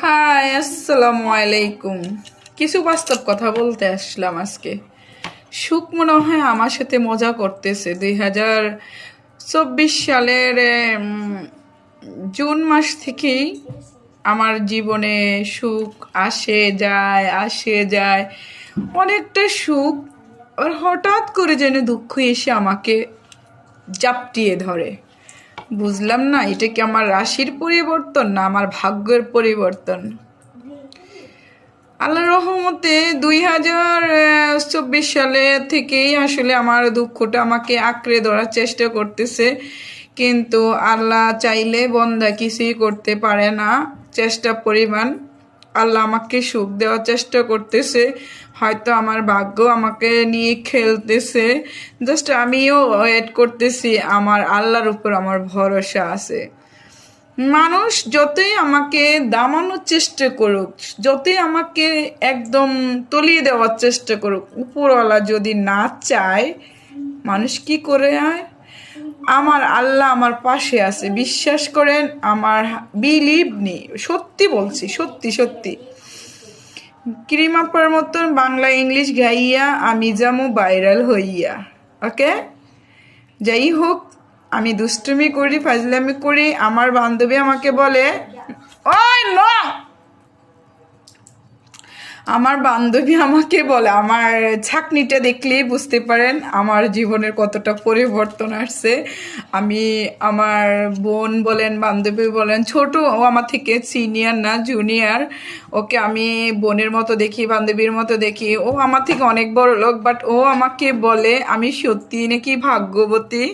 High, আসসালামু আলাইকুম। কিছু বাস্তব কথা বলতে আসলাম আজকে। সুখ মনে হয় আমার সাথে মজা করতেছে। 2024 সালের জুন মাস থেকেই আমার জীবনে সুখ আসে যায় অনেকটা সুখ। আর হঠাৎ করে যেন দুঃখ এসে আমাকে জাপটিয়ে ধরে। বুঝলাম না, এটা কি আমার রাশির পরিবর্তন না আমার ভাগ্যের পরিবর্তন। আল্লাহর রহমতে 2024 সালে থেকেই আসলে আমার দুঃখটা আমাকে আঁকড়ে ধরার চেষ্টা করতেছে, কিন্তু আল্লাহ চাইলে বন্দা কিছুই করতে পারে না। চেষ্টা পরিমাণ আল্লাহ আমাকে সুখ দেওয়ার চেষ্টা করতেছে। হয়তো আমার ভাগ্য আমাকে নিয়ে খেলতেছে, জাস্ট আমিও ওয়েট করতেছি। আমার আল্লাহর উপর আমার ভরসা আছে। মানুষ যতই আমাকে দামানোর চেষ্টা করুক, যতই আমাকে একদম তলিয়ে দেওয়ার চেষ্টা করুক, উপরওয়ালা যদি না চায়, মানুষ কি করে হয়? আমার আল্লাহ আমার পাশে আছে, বিশ্বাস করেন। আমার বিলিভ নি, সত্যি বলছি, সত্যি সত্যি। ক্রিমাপার মতন বাংলা ইংলিশ গাইয়া আমি যামু ভাইরাল হইয়া। ওকে, যাই হোক, আমি দুষ্টুমি করি, ফাজলামি করি। আমার বান্ধবী আমাকে বলে, ওই ন, আমার বান্ধবী আমাকে বলে, আমার ছাকনিটা দেখলেই বুঝতে পারেন আমার জীবনের কতটা পরিবর্তন আসছে। আমি, আমার বোন বলেন, বান্ধবী বলেন, ছোট, ও আমার থেকে সিনিয়র না জুনিয়র, ওকে আমি বোনের মতো দেখি, বান্ধবীর মতো দেখি। ও আমার থেকে অনেক বড় লোক, বাট ও আমাকে বলে আমি সত্যি নাকি ভাগ্যবতী।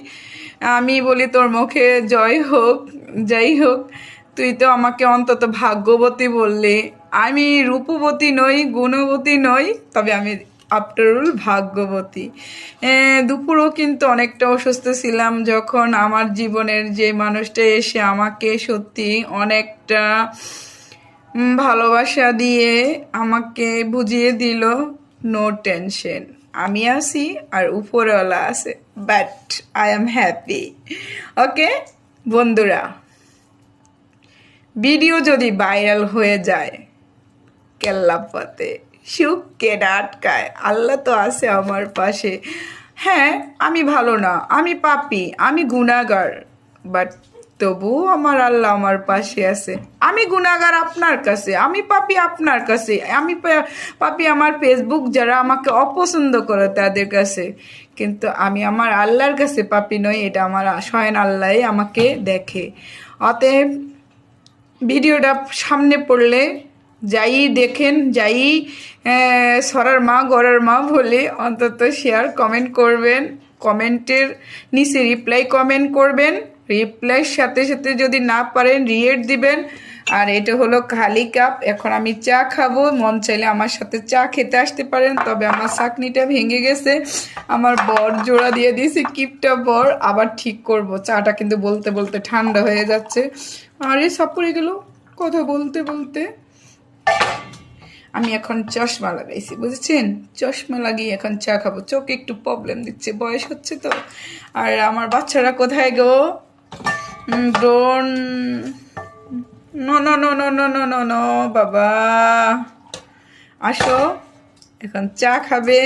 আমি বলি, তোর মুখে জয় হোক। যাই হোক, তুই তো আমাকে অন্তত ভাগ্যবতী বললি। আমি রূপবতী নই, গুণবতী নই, তবে আমি আফটারঅল ভাগ্যবতী। দুপুরও কিন্তু অনেকটা অসুস্থ ছিলাম, যখন আমার জীবনের যে মানুষটা এসে আমাকে সত্যি অনেকটা ভালোবাসা দিয়ে আমাকে বুঝিয়ে দিল, নো টেনশন, আমি আছি আর উপরওয়ালা আছে, বাট আই এম হ্যাপি। ওকে বন্ধুরা, ভিডিও যদি ভাইরাল হয়ে যায়, কেল্লাপাতে সুখ কেডা আটকায়? আল্লাহ তো আছে আমার পাশে। হ্যাঁ, আমি ভালো না, আমি পাপী, আমি গুনাহগার, বাট তবুও আমার আল্লাহ আমার পাশে আছে। আমি গুনাহগার আপনার কাছে, আমি পাপী আপনার কাছে, আমি পাপী আমার ফেসবুক যারা আমাকে অপছন্দ করে তাদের কাছে, কিন্তু আমি আমার আল্লাহর কাছে পাপী নই। এটা আমার স্বয়ং আল্লাহই আমাকে দেখে। অতএব ভিডিওটা সামনে পড়লে যাই দেখেন, যাই সরার মা গড়ার মা বলে অন্তত শেয়ার কমেন্ট করবেন। কমেন্টের নিচে রিপ্লাই কমেন্ট করবেন। রিপ্লাইয়ের সাথে সাথে যদি না পারেন রিয়েট দিবেন। আর এটা হলো খালি কাপ, এখন আমি চা খাবো। মন চাইলে আমার সাথে চা খেতে আসতে পারেন, তবে আমার চাকনিটা ভেঙে গেছে, আমার বর জোড়া দিয়ে দিয়েছে, কিপটা বর, আবার ঠিক করব। চাটা কিন্তু বলতে বলতে ঠান্ডা হয়ে যাচ্ছে। আরে সাপুরে গেল কথা বলতে বলতে। আমি এখন চশমা লাগাইছি, বুঝেছেন? চশমা লাগিয়ে এখন চা খাবো। চোখে একটু প্রবলেম দিচ্ছে, বয়স হচ্ছে তো। আর আমার বাচ্চারা কোথায় গো? Drone, no no no no no no no no, বাবা আসো, এখন চা খাবে।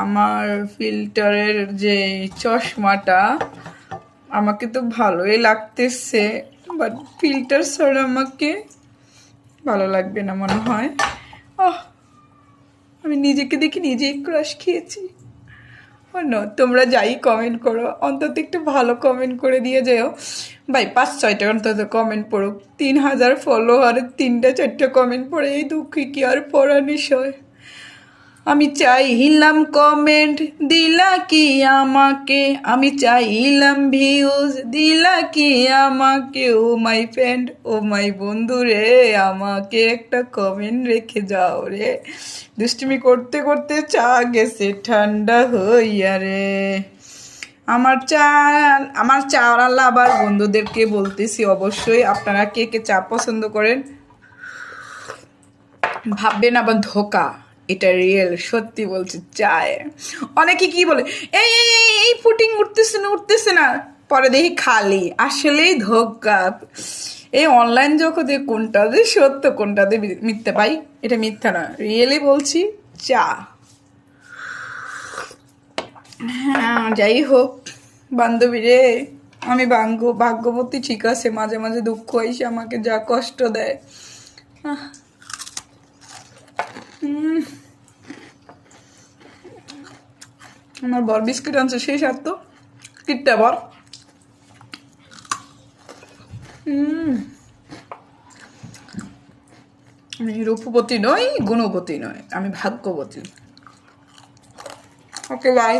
আমার ফিল্টারের যে চশমাটা আমাকে তো ভালোই লাগতেছে, বাট ফিল্টার ছাড়া আমাকে ভালো লাগবে না মনে হয়। আমি নিজেকে দেখি নিজেই ক্রাশ খেয়েছি। তোমরা যাই কমেন্ট করো, অন্তত একটু ভালো কমেন্ট করে দিয়ে যাও ভাই। 5-6টা অন্তত কমেন্ট পড়ুক। 3000 ফলোয়ারে 3-4টা কমেন্ট পড়ে এই দুঃখী কি আর পড়ার বিষয়? আমি চাইলাম কমেন্ট, দিলা কি আমাকে? আমি চাইলাম ভিউজ, দিলা কি আমাকে? ও মাই ফ্রেন্ড, ও মাই বন্ধু রে, আমাকে একটা কমেন্ট রেখে যাও রে। দুষ্টুমি করতে করতে চা গেছে ঠান্ডা হইয়া রে। আমার চা আল্লাহ। আবার বন্ধুদেরকে বলতেছি, অবশ্যই আপনারা কে কে চা পছন্দ করেন। ভাববেন আবার ধোকা, এটা রিয়েল, সত্যি বলছি। চায় অনেকে কি বলে, এই এই এই ফুটিং উঠতেছে না, উঠতেছে না। পরে দেখি খালি, আসলেই ধোকা। এই অনলাইন জগতে কোনটা যে সত্য কোনটা যে মিথ্যে পাই, এটা মিথ্যা না, রিয়েলি বলছি। চা। হ্যাঁ, যাই হোক বান্ধবী রে, আমি ভাগ্যবতী, ঠিক আছে, মাঝে মাঝে দুঃখ এসে আমাকে যা কষ্ট দেয়। আহ, উম, আমার বর বিস্কিট আনছে, সেই সার তো কিটটা বর। আমি রূপবতী নই, গুণবতী নয়, আমি ভাগ্যবতী। ওকে, বাই।